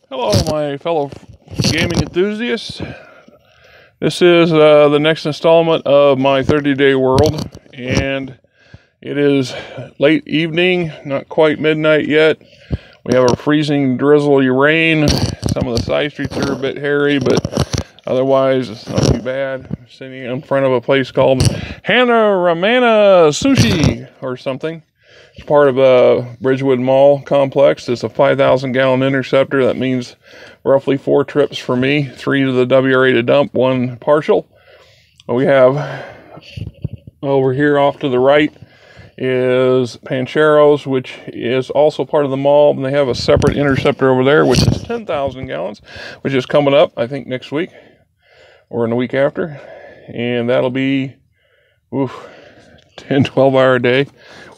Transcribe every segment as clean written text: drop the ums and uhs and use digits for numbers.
Hello, my fellow gaming enthusiasts. This is the next installment of my 30-day world, and it is late evening, not quite midnight yet. We have a freezing, drizzly rain. Some of the side streets are a bit hairy, but otherwise it's not too bad. I'm sitting in front of a place called Hana Ramana Sushi or something. It's part of a Bridgewood Mall complex. It's a 5,000-gallon interceptor. That means roughly 4 trips for me, 3 to the WRA to dump, 1 partial. We have over here off to the right is Pancheros, which is also part of the mall, and they have a separate interceptor over there, which is 10,000 gallons, which is coming up, I think, next week or in the week after, and that'll be 10, 12-hour day,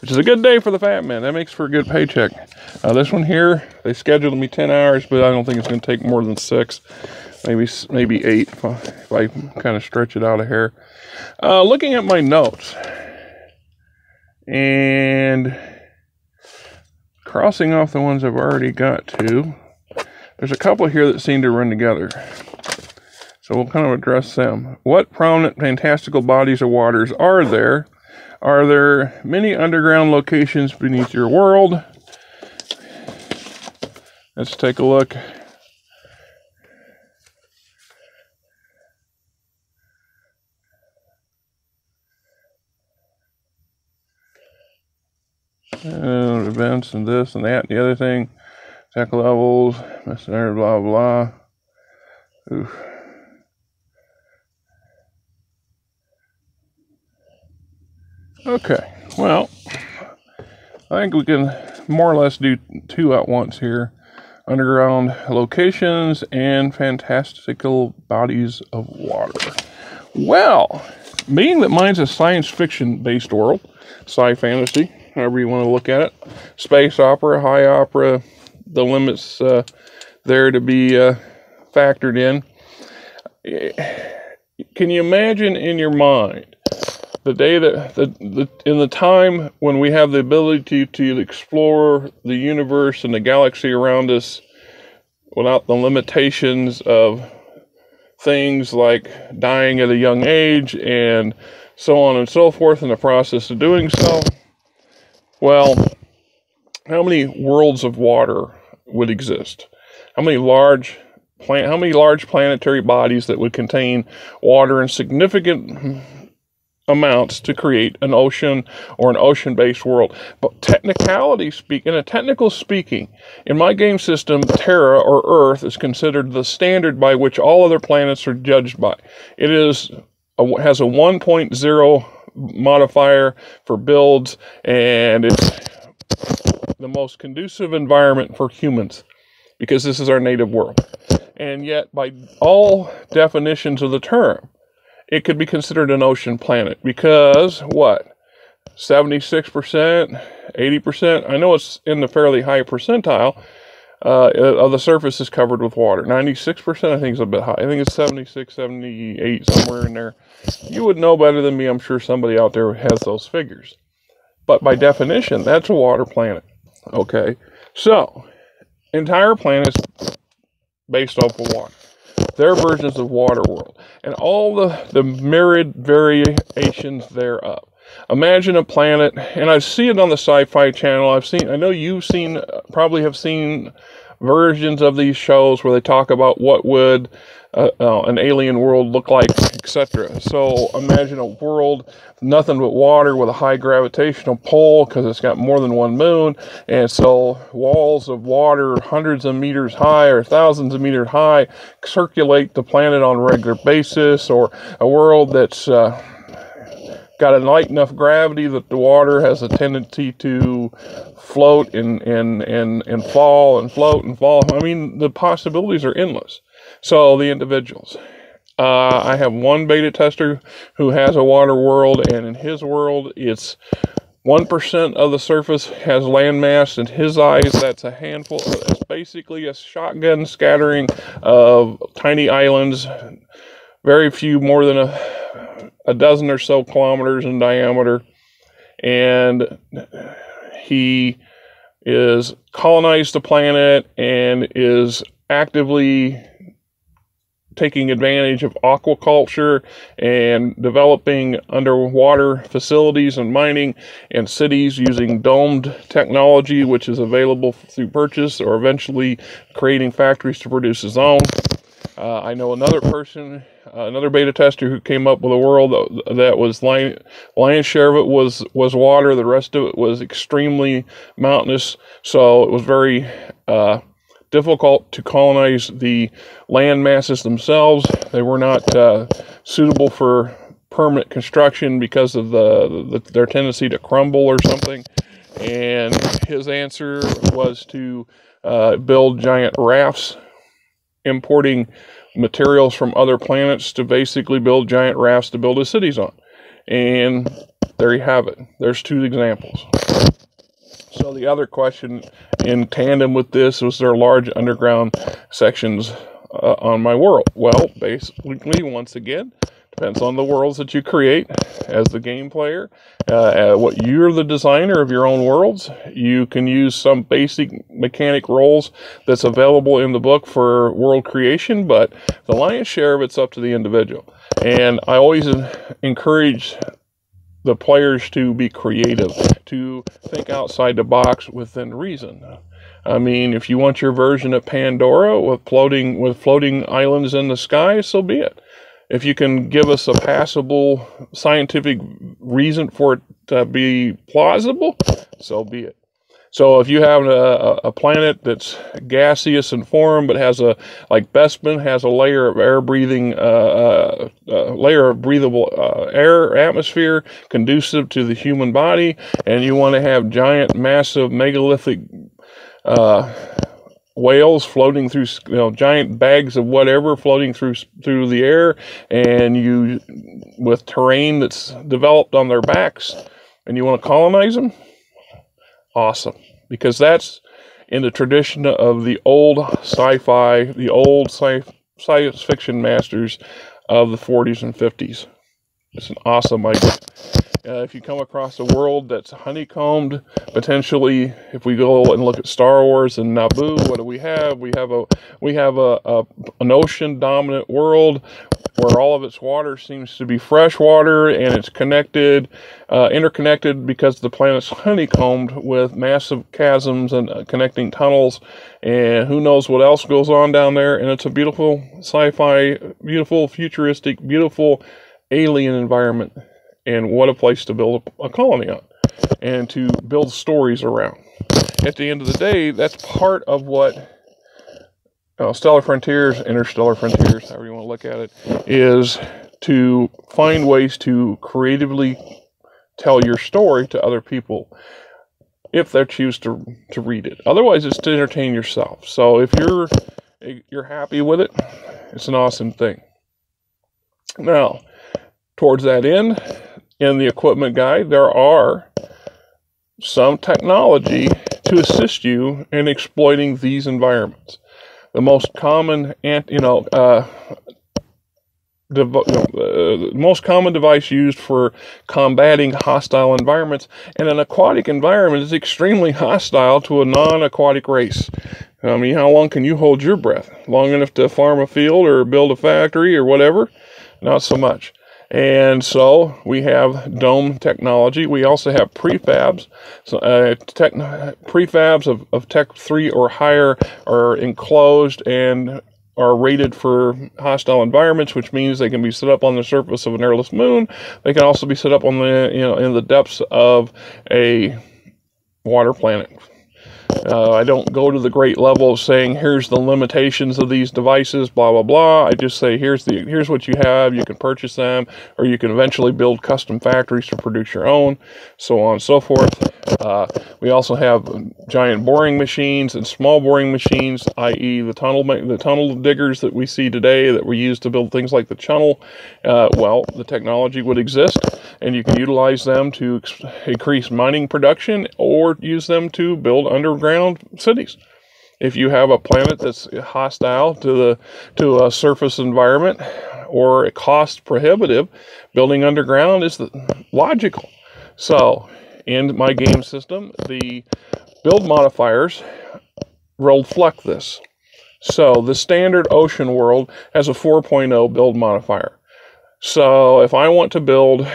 which is a good day for the fat man. That makes for a good paycheck. This one here, they scheduled me 10 hours, but I don't think it's going to take more than 6, maybe 8 if I kind of stretch it out a hair. Looking at my notes and crossing off the ones I've already got to, there's a couple here that seem to run together. So we'll kind of address them. What prominent fantastical bodies of waters are there? Are there many underground locations beneath your world? Let's take a look. Events and this and that and the other thing. Tech levels, blah, blah, blah. Oof. Okay, well, I think we can more or less do 2 at once here. Underground locations and fantastical bodies of water. Well, being that mine's a science fiction based world, sci-fantasy, however you want to look at it, space opera, high opera, the limits there to be factored in. Can you imagine in your mind the day that in the time when we have the ability to explore the universe and the galaxy around us without the limitations of things like dying at a young age and so on and so forth in the process of doing so? Well, how many worlds of water would exist? How many large planetary bodies that would contain water in significant amounts to create an ocean or an ocean-based world? But in a technical speaking, in my game system, Terra or Earth is considered the standard by which all other planets are judged by. It has a 1.0 modifier for builds, and it's the most conducive environment for humans because this is our native world. And yet, by all definitions of the term, it could be considered an ocean planet because, 76%, 80%, I know it's in the fairly high percentile of the surface is covered with water. 96%, I think, is a bit high. I think it's 76, 78, somewhere in there. You would know better than me. I'm sure somebody out there has those figures. But by definition, that's a water planet. Okay? So, entire planets based off of water. Their versions of water world. And all the myriad variations thereof. Imagine a planet, and I see it on the Sci-Fi Channel. I know you've probably have seen versions of these shows where they talk about what would an alien world look like, etc. So imagine a world, nothing but water with a high gravitational pull because it's got more than one moon, and so walls of water hundreds of meters high or thousands of meters high circulate the planet on a regular basis, or a world that's got a light enough gravity that the water has a tendency to float and fall and float and fall. I mean, the possibilities are endless. So the individuals. I have one beta tester who has a water world, and in his world, it's 1% of the surface has landmass. In his eyes, that's a handful. It's basically a shotgun scattering of tiny islands, very few more than a dozen or so kilometers in diameter, and he is colonized the planet and is actively taking advantage of aquaculture and developing underwater facilities and mining and cities using domed technology, which is available through purchase, or eventually creating factories to produce its own. I know another person, another beta tester, who came up with a world that was lion's share of it was water. The rest of it was extremely mountainous. So it was very difficult to colonize the land masses themselves. They were not suitable for permanent construction because of their tendency to crumble or something. And his answer was to build giant rafts, importing materials from other planets to basically build giant rafts to build his cities on. And there you have it. There's two examples. So the other question in tandem with this was, there large underground sections on my world? Well, basically, once again, depends on the worlds that you create as the game player. What you're the designer of your own worlds. You can use some basic mechanic roles that's available in the book for world creation, but the lion's share of it's up to the individual. And I always encourage the players to be creative, to think outside the box within reason. I mean, if you want your version of Pandora with floating islands in the sky, so be it. If you can give us a passable scientific reason for it to be plausible, so be it. So if you have a planet that's gaseous in form, but has like Bespin has a layer of breathable air atmosphere conducive to the human body, and you want to have giant, massive, megalithic whales floating through, giant bags of whatever floating through the air, and you with terrain that's developed on their backs, and you want to colonize them. Awesome, because that's in the tradition of the old sci-fi, the old science fiction masters of the 40s and 50s. It's an awesome idea. If you come across a world that's honeycombed, potentially, if we go and look at Star Wars and Naboo, what do we have? We have an ocean-dominant world where all of its water seems to be fresh water, and it's interconnected because the planet's honeycombed with massive chasms and connecting tunnels, and who knows what else goes on down there. And it's a beautiful sci-fi, beautiful futuristic, beautiful alien environment. And what a place to build a colony on and to build stories around. At the end of the day, that's part of what Stellar Frontiers, Interstellar Frontiers, however you want to look at it, is to find ways to creatively tell your story to other people if they choose to read it. Otherwise, it's to entertain yourself. So if you're happy with it, it's an awesome thing. Now, towards that end, in the equipment guide, there are some technology to assist you in exploiting these environments. The most common, most common device used for combating hostile environments, and an aquatic environment is extremely hostile to a non-aquatic race. I mean, how long can you hold your breath? Long enough to farm a field or build a factory or whatever? Not so much. And so we have dome technology. We also have prefabs. So, prefabs of Tech 3 or higher are enclosed and are rated for hostile environments, which means they can be set up on the surface of an airless moon. They can also be set up on in the depths of a water planet. I don't go to the great level of saying, here's the limitations of these devices, blah, blah, blah. I just say, here's what you have. You can purchase them, or you can eventually build custom factories to produce your own, so on and so forth. We also have giant boring machines and small boring machines, i.e. the tunnel diggers that we see today that we use to build things like the channel. Well, the technology would exist, and you can utilize them to increase mining production or use them to build underground cities. If you have a planet that's hostile to a surface environment or cost prohibitive, building underground is logical. So in my game system, the build modifiers reflect this. So the standard ocean world has a 4.0 build modifier. So if I want to build,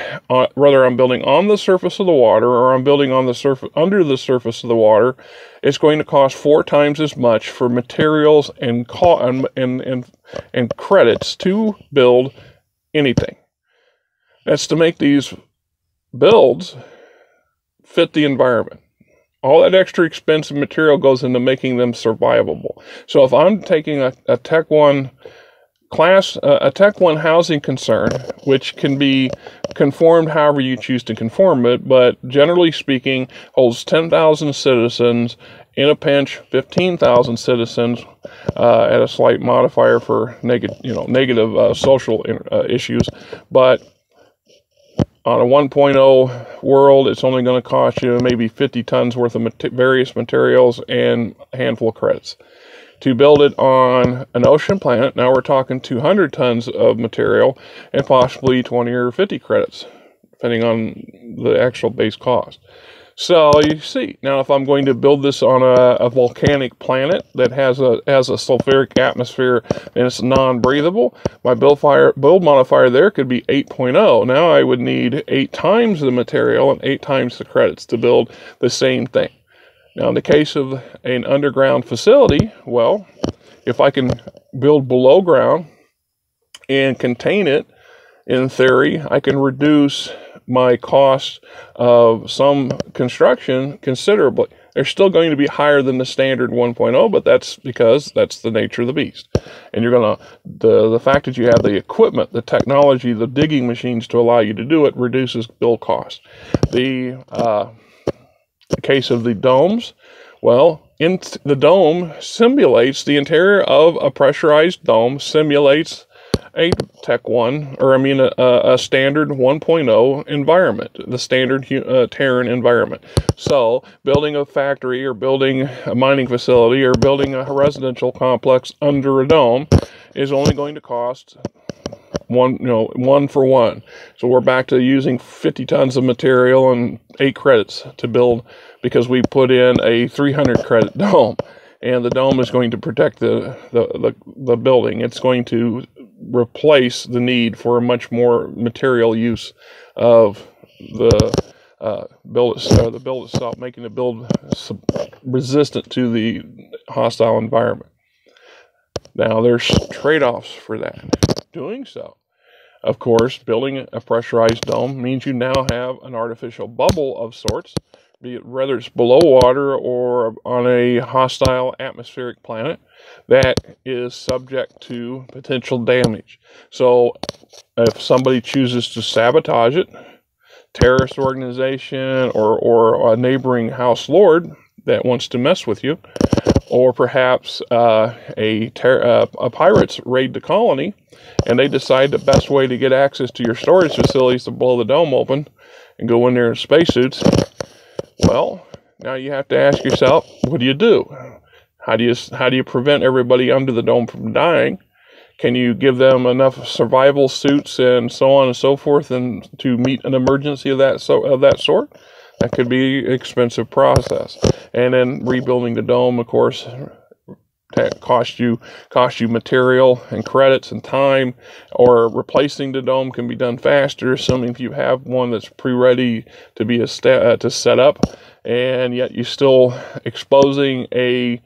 whether I'm building on the surface of the water or I'm building on the surface, under the surface of the water, it's going to cost 4 times as much for materials and credits to build anything. That's to make these builds fit the environment. All that extra expensive material goes into making them survivable. So if I'm taking a Tech 1 class, a Tech 1 housing concern, which can be conformed however you choose to conform it, but generally speaking holds 10,000 citizens, in a pinch 15,000 citizens, at a slight modifier for negative social issues, but on a 1.0 world, it's only going to cost you maybe 50 tons worth of various materials and a handful of credits. To build it on an ocean planet, now we're talking 200 tons of material and possibly 20 or 50 credits, depending on the actual base cost. So you see, now if I'm going to build this on a volcanic planet that has a sulfuric atmosphere and it's non-breathable, my build modifier there could be 8.0. Now I would need 8 times the material and 8 times the credits to build the same thing. Now in the case of an underground facility, well, if I can build below ground and contain it, in theory, I can reduce my cost of some construction considerably. They're still going to be higher than the standard 1.0, but that's because that's the nature of the beast. And you're going to, the fact that you have the equipment, the technology, the digging machines to allow you to do it reduces build cost. The case of the domes, well, the dome simulates the interior of a pressurized dome, simulates a Tech 1, or I mean a standard 1.0 environment, the standard Terran environment. So building a factory or building a mining facility or building a residential complex under a dome is only going to cost one for one. So we're back to using 50 tons of material and 8 credits to build, because we put in a 300 credit dome. And the dome is going to protect the building. It's going to replace the need for a much more material use of the build itself, making the build resistant to the hostile environment. Now, there's trade-offs for that. Doing so, of course, building a pressurized dome means you now have an artificial bubble of sorts, whether it's below water or on a hostile atmospheric planet, that is subject to potential damage. So if somebody chooses to sabotage it, terrorist organization or a neighboring house lord that wants to mess with you, or perhaps a pirates raid the colony and they decide the best way to get access to your storage facility is to blow the dome open and go in there in spacesuits, well, now you have to ask yourself, what do you do? How do you prevent everybody under the dome from dying? Can you give them enough survival suits and so on and so forth, and to meet an emergency of that sort? That could be an expensive process. And then rebuilding the dome, of course, that cost you material and credits and time. Or replacing the dome can be done faster, assuming if you have one that's pre-ready to be to set up, and yet you're still exposing a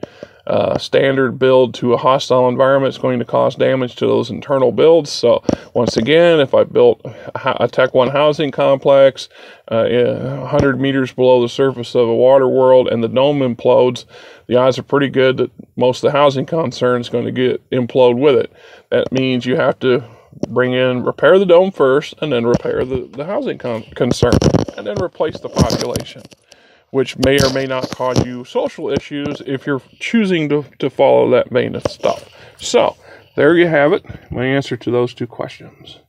standard build to a hostile environment. It's going to cause damage to those internal builds. So once again, if I built a Tech 1 housing complex 100 meters below the surface of a water world and the dome implodes, the odds are pretty good that most of the housing concern is going to implode with it. That means you have to repair the dome first, and then repair the housing concern, and then replace the population, which may or may not cause you social issues if you're choosing to follow that vein of stuff. So, there you have it, my answer to those 2 questions.